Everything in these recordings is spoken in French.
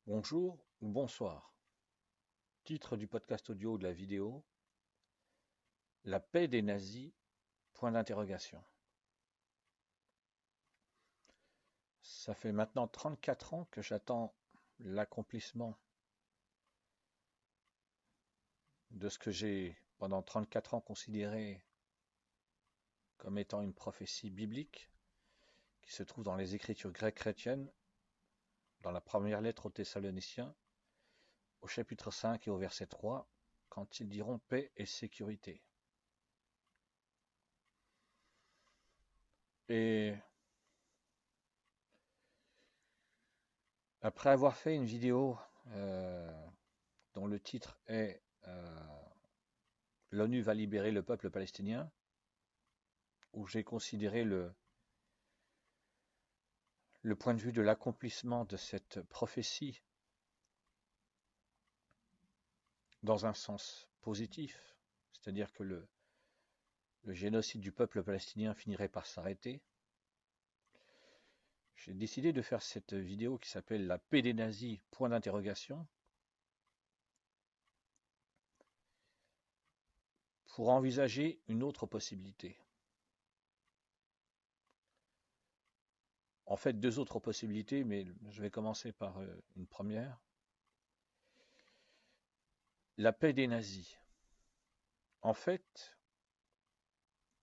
Bonjour ou bonsoir. Titre du podcast audio ou de la vidéo: La paix des nazis, point d'interrogation. Ça fait maintenant 34 ans que j'attends l'accomplissement de ce que j'ai pendant 34 ans considéré comme étant une prophétie biblique qui se trouve dans les écritures grecques chrétiennes, dans la première lettre aux Thessaloniciens, au chapitre 5 et au verset 3, quand ils diront paix et sécurité. Et après avoir fait une vidéo dont le titre est L'ONU va libérer le peuple palestinien, où j'ai considéré le point de vue de l'accomplissement de cette prophétie dans un sens positif, c'est-à-dire que le génocide du peuple palestinien finirait par s'arrêter. J'ai décidé de faire cette vidéo qui s'appelle La paix des nazis, point d'interrogation, pour envisager une autre possibilité. En fait, deux autres possibilités, mais je vais commencer par une première. La paix des nazis. En fait,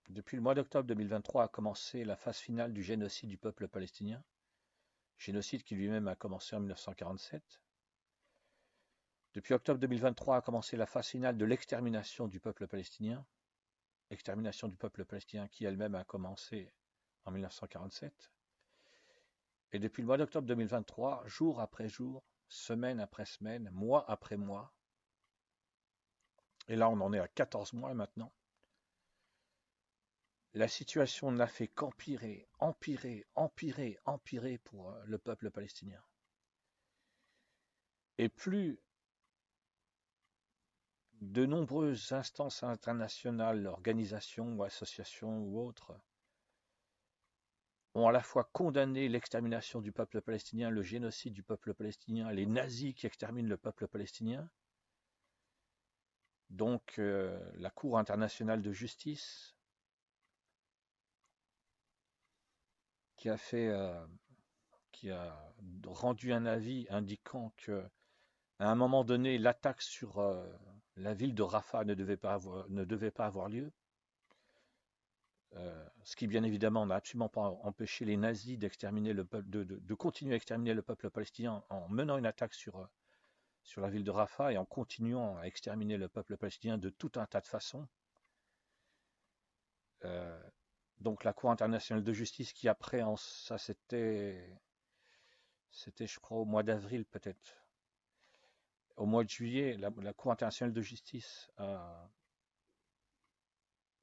depuis le mois d'octobre 2023 a commencé la phase finale du génocide du peuple palestinien, génocide qui lui-même a commencé en 1947. Depuis octobre 2023 a commencé la phase finale de l'extermination du peuple palestinien, extermination du peuple palestinien qui elle-même a commencé en 1947. Et depuis le mois d'octobre 2023, jour après jour, semaine après semaine, mois après mois, et là on en est à 14 mois maintenant, la situation n'a fait qu'empirer, empirer, empirer, empirer pour le peuple palestinien. Et plus de nombreuses instances internationales, organisations ou associations ou autres, ont à la fois condamné l'extermination du peuple palestinien, le génocide du peuple palestinien, les nazis qui exterminent le peuple palestinien, donc la Cour internationale de justice qui a rendu un avis indiquant que à un moment donné, l'attaque sur la ville de Rafah ne devait pas avoir lieu, ce qui bien évidemment n'a absolument pas empêché les nazis d'exterminer le peuple, de continuer à exterminer le peuple palestinien en menant une attaque sur la ville de Rafah et en continuant à exterminer le peuple palestinien de tout un tas de façons. Euh, donc la Cour internationale de justice qui après, ça c'était je crois au mois d'avril peut-être, au mois de juillet, la Cour internationale de justice a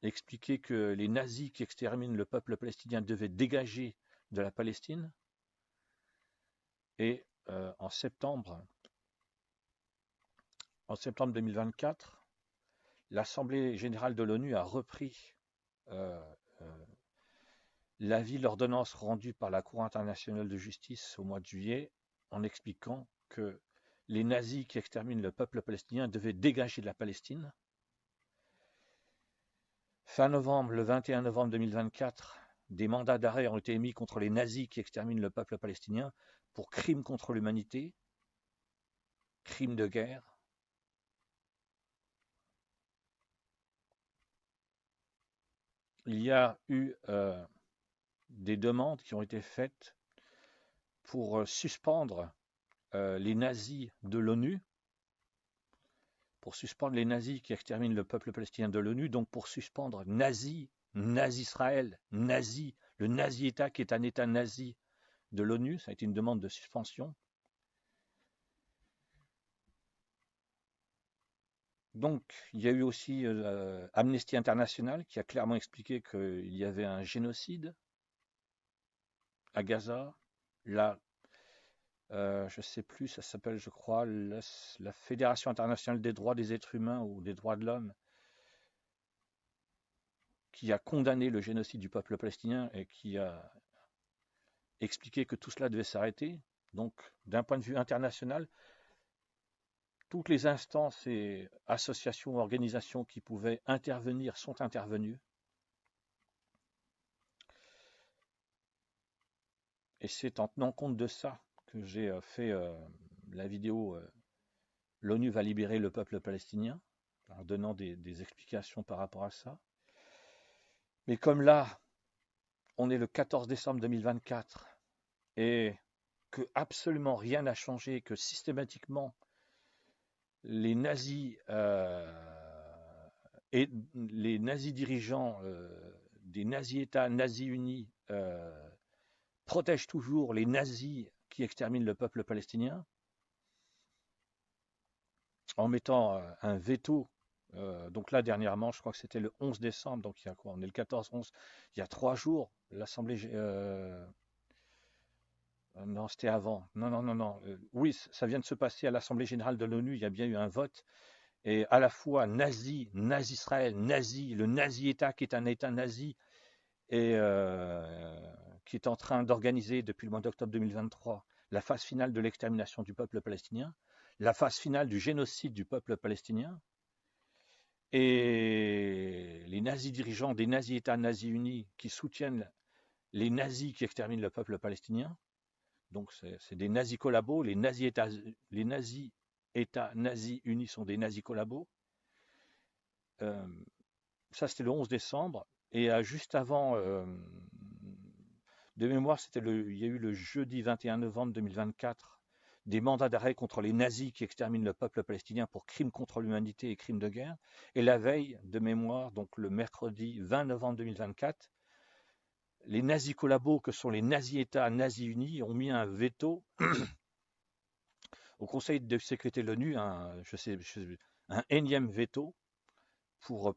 expliqué que les nazis qui exterminent le peuple palestinien devaient dégager de la Palestine. Et en septembre 2024, l'Assemblée générale de l'ONU a repris euh, euh, l'avis, l'ordonnance rendue par la Cour internationale de justice au mois de juillet, en expliquant que les nazis qui exterminent le peuple palestinien devaient dégager de la Palestine. Fin novembre, le 21 novembre 2024, des mandats d'arrêt ont été émis contre les nazis qui exterminent le peuple palestinien pour crimes contre l'humanité, crimes de guerre. Il y a eu des demandes qui ont été faites pour suspendre les nazis de l'ONU, pour suspendre les nazis qui exterminent le peuple palestinien de l'ONU, donc pour suspendre nazi Israël, nazi, le nazi-État qui est un État nazi de l'ONU, ça a été une demande de suspension. Donc, il y a eu aussi Amnesty International qui a clairement expliqué qu'il y avait un génocide à Gaza. Là, je ne sais plus, ça s'appelle, je crois, la Fédération internationale des droits des êtres humains ou des droits de l'homme, qui a condamné le génocide du peuple palestinien et qui a expliqué que tout cela devait s'arrêter. Donc, d'un point de vue international, toutes les instances et associations, organisations qui pouvaient intervenir sont intervenues. Et c'est en tenant compte de ça que j'ai fait la vidéo L'ONU va libérer le peuple palestinien, en donnant des explications par rapport à ça. Mais comme là, on est le 14 décembre 2024 et que absolument rien n'a changé, que systématiquement les nazis et les nazis dirigeants des nazis-États, nazis unis, protègent toujours les nazis qui exterminent le peuple palestinien en mettant un veto. Donc là, dernièrement, je crois que c'était le 11 décembre, donc il y a quoi? On est le 14-11, il y a 3 jours, l'Assemblée... non, c'était avant. Non, non, non, non. Oui, ça vient de se passer à l'Assemblée générale de l'ONU, il y a bien eu un vote. Et à la fois nazi, nazi-Israël, nazi, le nazi-État qui est un État nazi et qui est en train d'organiser depuis le mois d'octobre 2023 la phase finale de l'extermination du peuple palestinien, la phase finale du génocide du peuple palestinien, et les nazis dirigeants des nazis-États, nazis unis qui soutiennent les nazis qui exterminent le peuple palestinien. Donc c'est des nazis collabos, les nazis-États, nazis unis sont des nazis collabos. Ça, c'était le 11 décembre. Et juste avant, de mémoire, il y a eu le jeudi 21 novembre 2024 des mandats d'arrêt contre les nazis qui exterminent le peuple palestinien pour crimes contre l'humanité et crimes de guerre. Et la veille, de mémoire, donc le mercredi 20 novembre 2024, les nazis collabos, que sont les nazis-États, nazis unis, ont mis un veto au Conseil de sécurité de l'ONU, un énième veto pour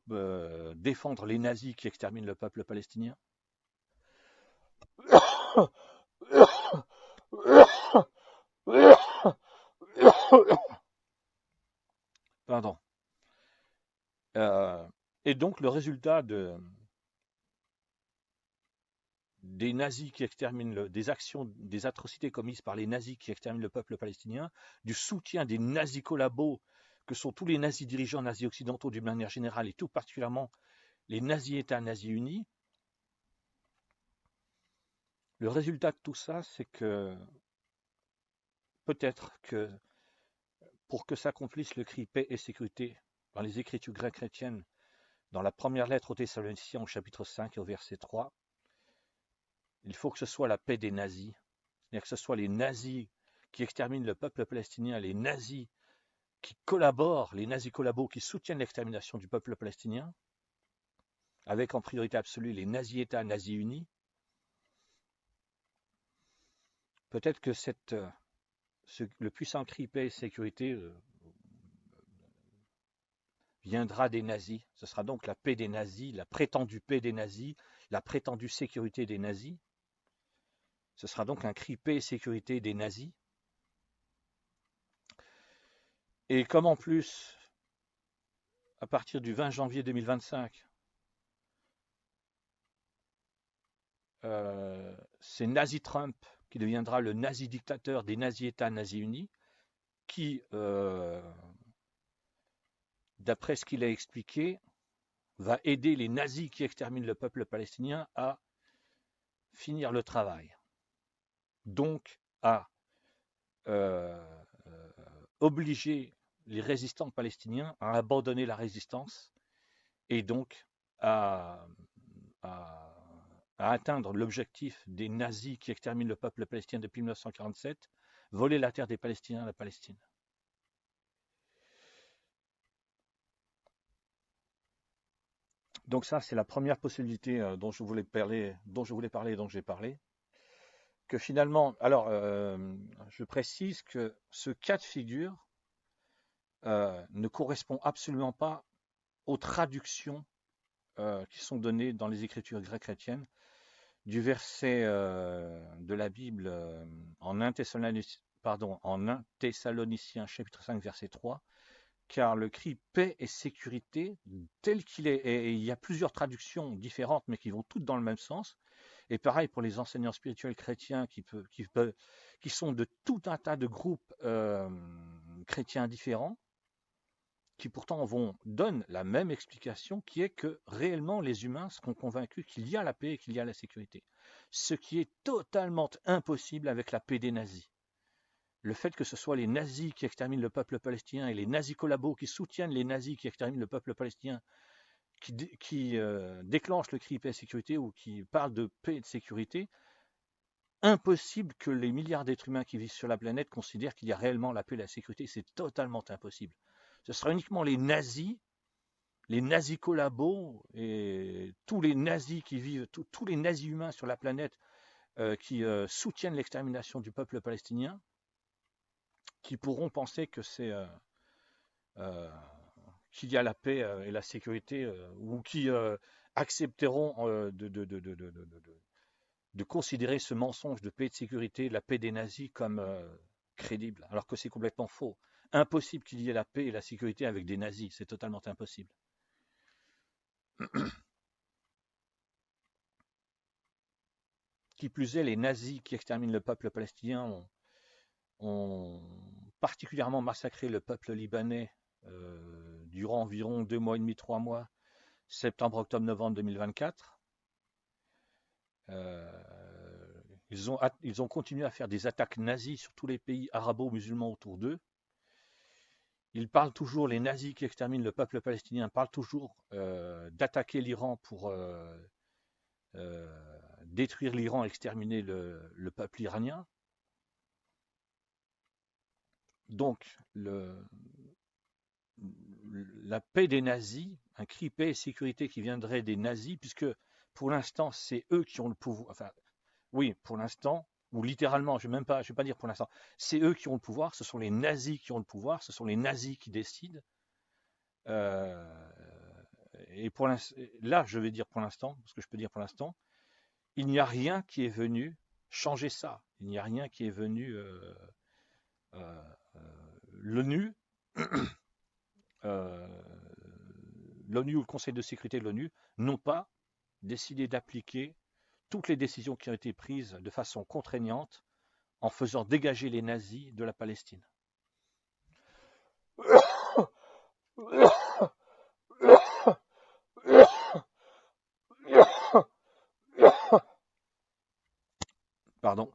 défendre les nazis qui exterminent le peuple palestinien. Pardon. Et donc le résultat des nazis qui exterminent, des actions, des atrocités commises par les nazis qui exterminent le peuple palestinien, du soutien des nazis collabos, que sont tous les nazis dirigeants nazis occidentaux d'une manière générale, et tout particulièrement les nazis-États, nazis unis. Le résultat de tout ça, c'est que peut-être que pour que s'accomplisse le cri paix et sécurité dans les écritures grecques chrétiennes, dans la première lettre aux Thessaloniciens au chapitre 5 et au verset 3, il faut que ce soit la paix des nazis, c'est-à-dire que ce soit les nazis qui exterminent le peuple palestinien, les nazis qui collaborent, les nazis collabos qui soutiennent l'extermination du peuple palestinien, avec en priorité absolue les nazis-États, nazis unis. Peut-être que le puissant cri paix et sécurité viendra des nazis. Ce sera donc la paix des nazis, la prétendue paix des nazis, la prétendue sécurité des nazis. Ce sera donc un cri paix et sécurité des nazis. Et comme en plus, à partir du 20 janvier 2025, c'est Nazi Trump qui deviendra le nazi dictateur des nazis-États, nazis unis, qui, d'après ce qu'il a expliqué, va aider les nazis qui exterminent le peuple palestinien à finir le travail. Donc à obliger les résistants palestiniens à abandonner la résistance et donc à atteindre l'objectif des nazis qui exterminent le peuple palestinien depuis 1947, voler la terre des Palestiniens à la Palestine. Donc ça, c'est la première possibilité dont je voulais parler, et dont j'ai parlé. Que finalement, alors, je précise que ce cas de figure ne correspond absolument pas aux traductions qui sont données dans les écritures grecques chrétiennes du verset de la Bible en 1 Thessaloniciens chapitre 5 verset 3, car le cri paix et sécurité tel qu'il est, et il y a plusieurs traductions différentes mais qui vont toutes dans le même sens, Et pareil pour les enseignants spirituels chrétiens qui sont de tout un tas de groupes chrétiens différents, qui pourtant donnent la même explication, qui est que réellement les humains seront convaincus qu'il y a la paix et qu'il y a la sécurité. Ce qui est totalement impossible avec la paix des nazis. Le fait que ce soit les nazis qui exterminent le peuple palestinien et les nazis collabos qui soutiennent les nazis qui exterminent le peuple palestinien, qui déclenchent le cri paix et sécurité ou qui parlent de paix et de sécurité, impossible que les milliards d'êtres humains qui vivent sur la planète considèrent qu'il y a réellement la paix et la sécurité. C'est totalement impossible. Ce sera uniquement les nazis collabos et tous les nazis qui vivent, tous les nazis humains sur la planète qui soutiennent l'extermination du peuple palestinien, qui pourront penser que qu'il y a la paix et la sécurité, ou qui accepteront de considérer ce mensonge de paix et de sécurité, la paix des nazis, comme crédible, alors que c'est complètement faux. Impossible qu'il y ait la paix et la sécurité avec des nazis, c'est totalement impossible. Qui plus est, les nazis qui exterminent le peuple palestinien ont particulièrement massacré le peuple libanais durant environ 2 mois et demi, 3 mois, septembre, octobre, novembre 2024. Ils ont continué à faire des attaques nazies sur tous les pays arabo-musulmans autour d'eux. Ils parlent toujours, les nazis qui exterminent le peuple palestinien parlent toujours d'attaquer l'Iran pour détruire l'Iran, exterminer le peuple iranien. Donc, la paix des nazis, un cri paix et sécurité qui viendrait des nazis, puisque pour l'instant, c'est eux qui ont le pouvoir. Enfin, oui, pour l'instant, ou littéralement, je ne vais pas dire pour l'instant, c'est eux qui ont le pouvoir, ce sont les nazis qui ont le pouvoir, ce sont les nazis qui décident. Et là, je vais dire pour l'instant, ce que je peux dire pour l'instant, il n'y a rien qui est venu changer ça. Il n'y a rien qui est venu. L'ONU, l'ONU ou le Conseil de sécurité de l'ONU n'ont pas décidé d'appliquer toutes les décisions qui ont été prises de façon contraignante en faisant dégager les nazis de la Palestine. Pardon.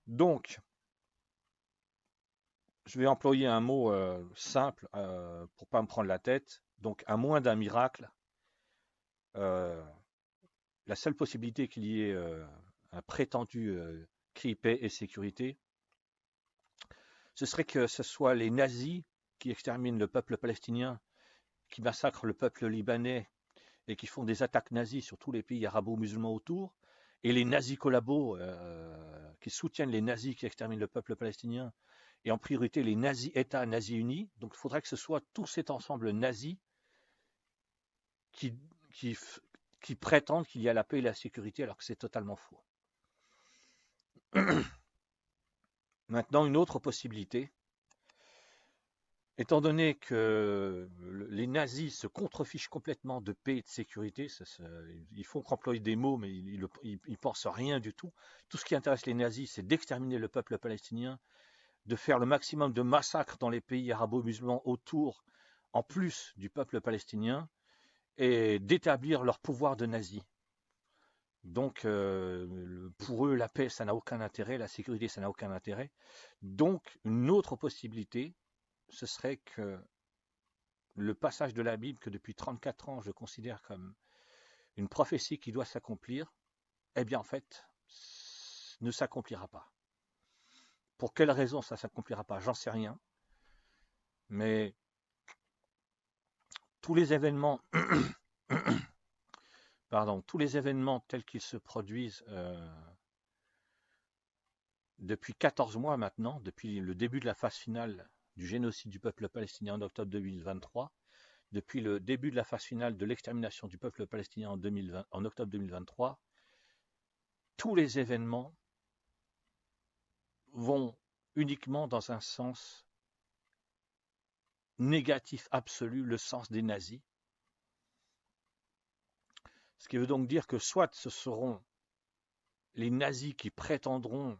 Donc, je vais employer un mot simple pour ne pas me prendre la tête. Donc, à moins d'un miracle, la seule possibilité qu'il y ait un prétendu cri paix et sécurité, ce serait que ce soit les nazis qui exterminent le peuple palestinien, qui massacrent le peuple libanais et qui font des attaques nazies sur tous les pays arabo-musulmans autour, et les nazis collabos qui soutiennent les nazis qui exterminent le peuple palestinien, et en priorité les nazis États, nazis unis. Donc il faudrait que ce soit tout cet ensemble nazi qui prétendent qu'il y a la paix et la sécurité, alors que c'est totalement faux. Maintenant, une autre possibilité, étant donné que les nazis se contrefichent complètement de paix et de sécurité, ils font qu'employer des mots, mais ils ne pensent rien du tout. Tout ce qui intéresse les nazis, c'est d'exterminer le peuple palestinien, de faire le maximum de massacres dans les pays arabo-musulmans autour, en plus du peuple palestinien, et d'établir leur pouvoir de nazis. Donc, pour eux, la paix, ça n'a aucun intérêt, la sécurité, ça n'a aucun intérêt. Donc, une autre possibilité, ce serait que le passage de la Bible, que depuis 34 ans, je considère comme une prophétie qui doit s'accomplir, eh bien, en fait, ne s'accomplira pas. Pour quelle raison ça ne s'accomplira pas, j'en sais rien. Mais tous les événements, tous les événements tels qu'ils se produisent depuis 14 mois maintenant, depuis le début de la phase finale du génocide du peuple palestinien en octobre 2023, depuis le début de la phase finale de l'extermination du peuple palestinien en octobre 2023, tous les événements vont uniquement dans un sens négatif absolu, le sens des nazis. Ce qui veut donc dire que soit ce seront les nazis qui prétendront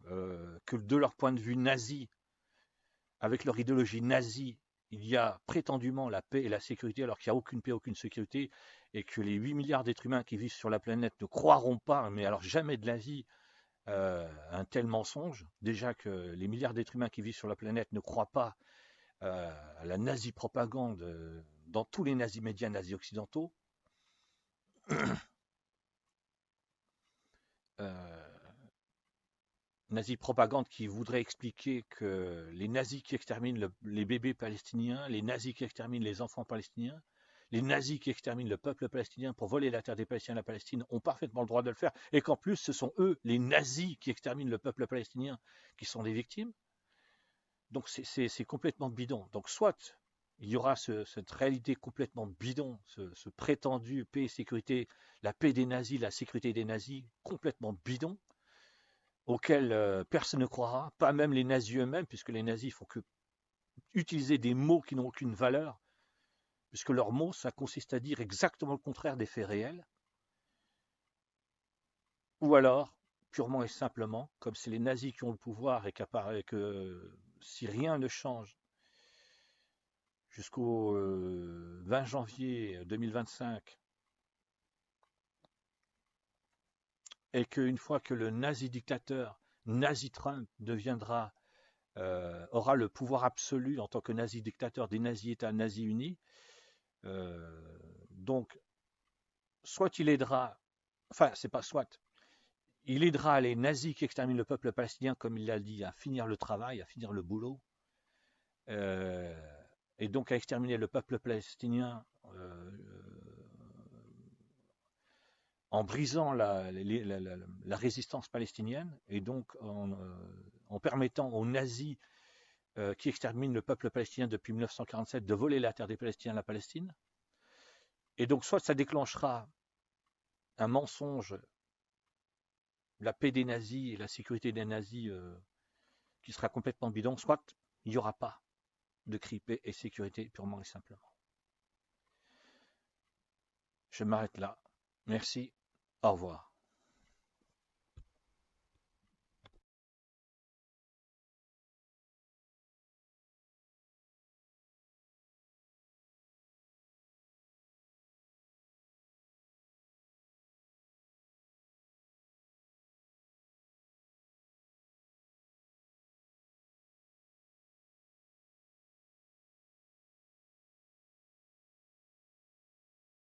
que de leur point de vue nazi, avec leur idéologie nazie, il y a prétendument la paix et la sécurité, alors qu'il n'y a aucune paix, aucune sécurité, et que les 8 milliards d'êtres humains qui vivent sur la planète ne croiront pas, mais alors jamais de la vie, un tel mensonge. Déjà que les milliards d'êtres humains qui vivent sur la planète ne croient pas à la nazi-propagande dans tous les nazis médias nazis occidentaux. Nazi-propagande qui voudrait expliquer que les nazis qui exterminent les bébés palestiniens, les nazis qui exterminent les enfants palestiniens, les nazis qui exterminent le peuple palestinien pour voler la terre des Palestiniens à la Palestine ont parfaitement le droit de le faire, et qu'en plus ce sont eux, les nazis, qui exterminent le peuple palestinien, qui sont des victimes. Donc c'est complètement bidon. Donc soit il y aura cette réalité complètement bidon, ce prétendu paix et sécurité, la paix des nazis, la sécurité des nazis, complètement bidon, auquel personne ne croira, pas même les nazis eux-mêmes, puisque les nazis font que utiliser des mots qui n'ont aucune valeur, puisque leurs mots, ça consiste à dire exactement le contraire des faits réels, ou alors, purement et simplement, comme c'est les nazis qui ont le pouvoir et que si rien ne change jusqu'au 20 janvier 2025, et qu'une fois que le nazi-dictateur, nazi-Trump, aura le pouvoir absolu en tant que nazi-dictateur des nazis-États nazis unis, donc, soit il aidera, enfin, c'est pas soit, il aidera les nazis qui exterminent le peuple palestinien, comme il l'a dit, à finir le travail, à finir le boulot, et donc à exterminer le peuple palestinien en brisant la résistance palestinienne, et donc en permettant aux nazis qui exterminent le peuple palestinien depuis 1947 de voler la terre des Palestiniens à la Palestine. Et donc soit ça déclenchera un mensonge, la paix des nazis et la sécurité des nazis qui sera complètement bidon, soit il n'y aura pas de cri paix et sécurité purement et simplement. Je m'arrête là. Merci. Au revoir.